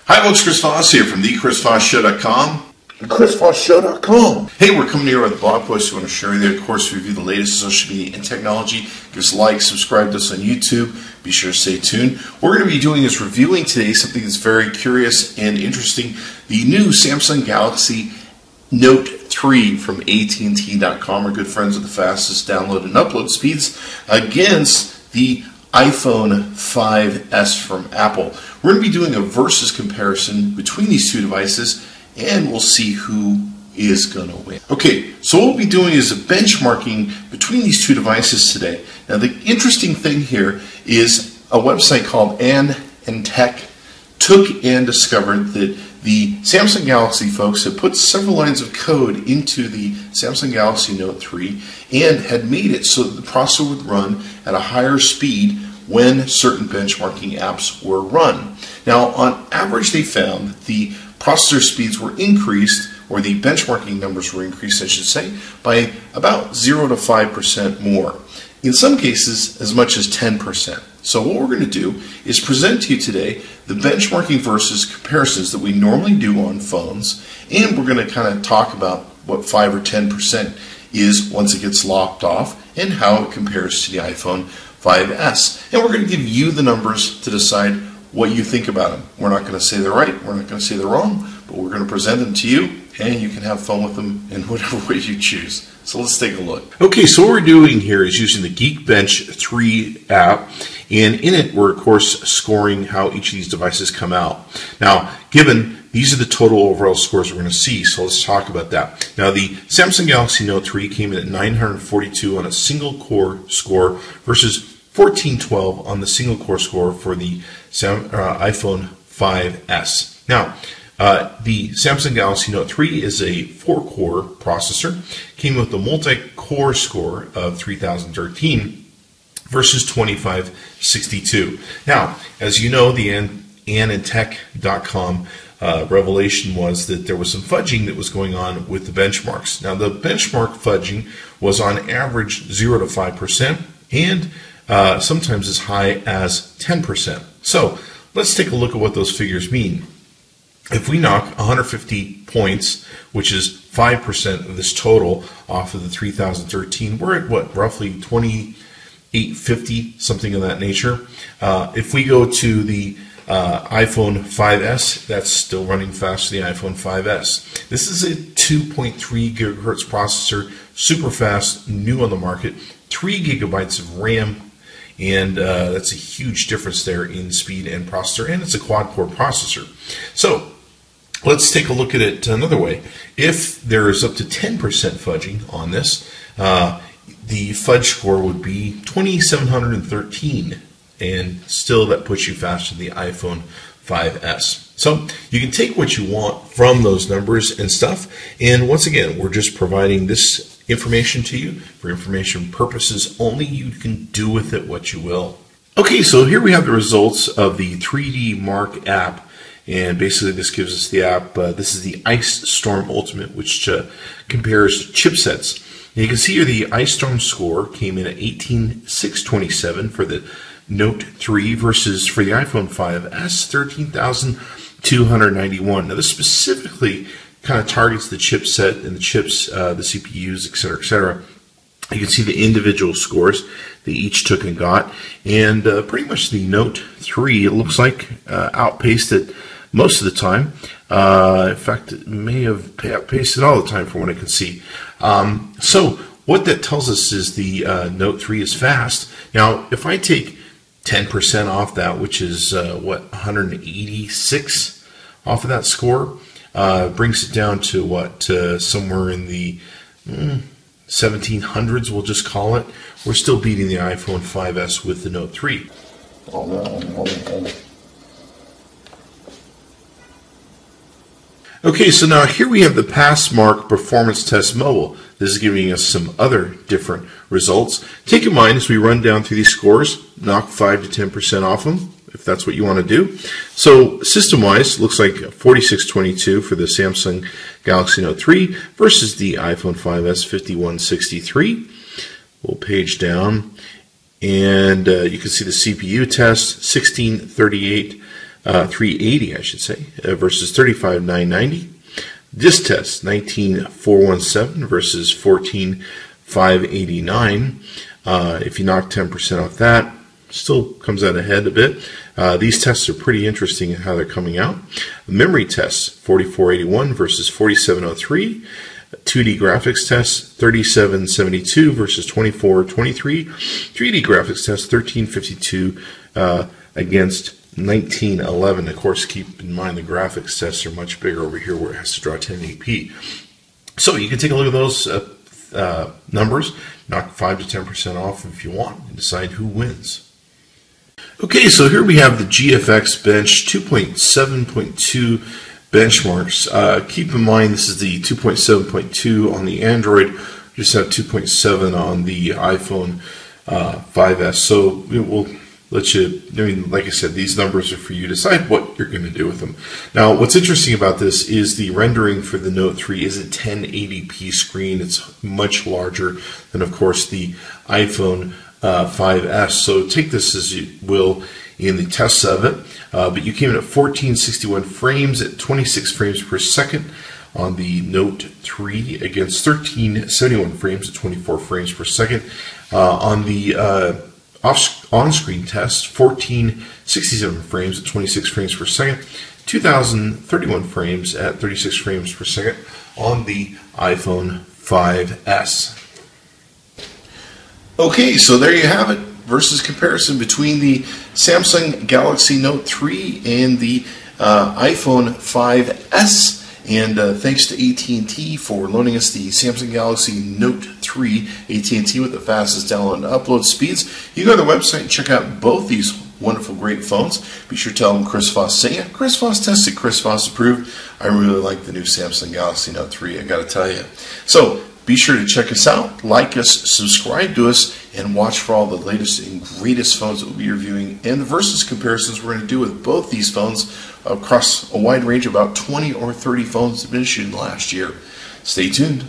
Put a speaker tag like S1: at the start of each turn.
S1: Hi folks, Chris Voss here from thechrisvossshow.com.
S2: ChrisVossShow.com.
S1: Hey, we're coming here with a blog post we want to share with you. Of course, we review the latest social media and technology. Give us a like, subscribe to us on YouTube. Be sure to stay tuned. What we're going to be doing is reviewing today something that's very curious and interesting. The new Samsung Galaxy Note 3 from AT&T.com. Our good friends with the fastest download and upload speeds against the iPhone 5S from Apple. We're going to be doing a versus comparison between these two devices, and we'll see who is going to win. Okay, so what we'll be doing is a benchmarking between these two devices today. Now, the interesting thing here is a website called AT&T took and discovered that the Samsung Galaxy folks had put several lines of code into the Samsung Galaxy Note 3 and had made it so that the processor would run at a higher speed when certain benchmarking apps were run. Now, on average, they found that the processor speeds were increased, or the benchmarking numbers were increased, I should say, by about 0 to 5% more. In some cases, as much as 10%. So what we're going to do is present to you today the benchmarking versus comparisons that we normally do on phones, and we're going to kind of talk about what 5 or 10% is once it gets locked off and how it compares to the iPhone 5S. And we're going to give you the numbers to decide what you think about them. We're not going to say they're right, we're not going to say they're wrong, but we're going to present them to you, and you can have fun with them in whatever way you choose. So let's take a look. Okay, so what we're doing here is using the Geekbench 3 app, and in it we're of course scoring how each of these devices come out. Now, given these are the total overall scores we're going to see, so let's talk about that. Now, the Samsung Galaxy Note 3 came in at 942 on a single core score versus 1412 on the single core score for the iPhone 5S. Now, the Samsung Galaxy Note 3 is a 4-core processor, came with a multi-core score of 3013 versus 2562. Now, as you know, the AT&T.com revelation was that there was some fudging that was going on with the benchmarks. Now, the benchmark fudging was on average 0 to 5% and sometimes as high as 10%. So let's take a look at what those figures mean. If we knock 150 points, which is 5% of this total off of the 3013, we're at what, roughly 2850, something of that nature. If we go to the iPhone 5S, that's still running faster than the iPhone 5S. This is a 2.3 gigahertz processor, super fast, new on the market, 3 gigabytes of RAM, and that's a huge difference there in speed and processor, and it's a quad-core processor. So let's take a look at it another way. If there is up to 10% fudging on this, the fudge score would be 2713, and still that puts you faster than the iPhone 5S. So you can take what you want from those numbers and stuff, and once again, we're just providing this information to you for information purposes only. You can do with it what you will. Okay, so here we have the results of the 3D Mark app, and basically this gives us the app. This is the Icestorm Ultimate, which compares chipsets. And you can see here the Icestorm score came in at 18627 for the Note 3 versus for the iPhone 5S 13,291. Now this specifically kind of targets the chipset and the chips, the CPUs, etc., etc. You can see the individual scores they each took and got, and pretty much the Note 3, it looks like, outpaced it most of the time. In fact, it may have outpaced it all the time from what I can see. So what that tells us is the Note 3 is fast. Now, if I take 10% off that, which is, 186 off of that score, brings it down to what, somewhere in the 1700s, we'll just call it. We're still beating the iPhone 5S with the Note 3. Okay, so now here we have the Passmark Performance Test Mobile. This is giving us some other different results. Take in mind as we run down through these scores, knock 5 to 10% off them, if that's what you want to do. So system-wise, looks like 4622 for the Samsung Galaxy Note 3 versus the iPhone 5S 5163. We'll page down, and you can see the CPU test, 1638 380, I should say, versus 35,990. Disc test 19,417 versus 14,589. If you knock 10% off that, still comes out ahead a bit. These tests are pretty interesting in how they're coming out. Memory tests 4481 versus 4703. 2D graphics test 3772 versus 2423. 3D graphics test 1352 against 1911. Of course, keep in mind the graphics tests are much bigger over here where it has to draw 1080p. So you can take a look at those numbers, knock 5 to 10% off if you want, and decide who wins. Okay, so here we have the GFX Bench 2.7.2 benchmarks. Keep in mind this is the 2.7.2 on the Android. We just have 2.7 on the iPhone 5S. So it will let you, like I said, these numbers are for you to decide what you're going to do with them. Now, what's interesting about this is the rendering for the Note 3 is a 1080p screen. It's much larger than, of course, the iPhone 5S. So take this as you will in the tests of it. But you came in at 1461 frames at 26 frames per second on the Note 3 against 1371 frames at 24 frames per second. On the on-screen test, 1467 frames at 26 frames per second, 2031 frames at 36 frames per second on the iPhone 5S. Okay, so there you have it. Versus comparison between the Samsung Galaxy Note 3 and the iPhone 5S. And thanks to AT&T for loaning us the Samsung Galaxy Note 3, AT&T with the fastest download and upload speeds. You go to their website and check out both these wonderful, great phones. Be sure to tell them Chris Voss sent you. Chris Voss tested, Chris Voss approved. I really like the new Samsung Galaxy Note 3, I got to tell you. So be sure to check us out, like us, subscribe to us, and watch for all the latest and greatest phones that we'll be reviewing and the versus comparisons we're going to do with both these phones across a wide range of about 20 or 30 phones that have been issued in the last year. Stay tuned.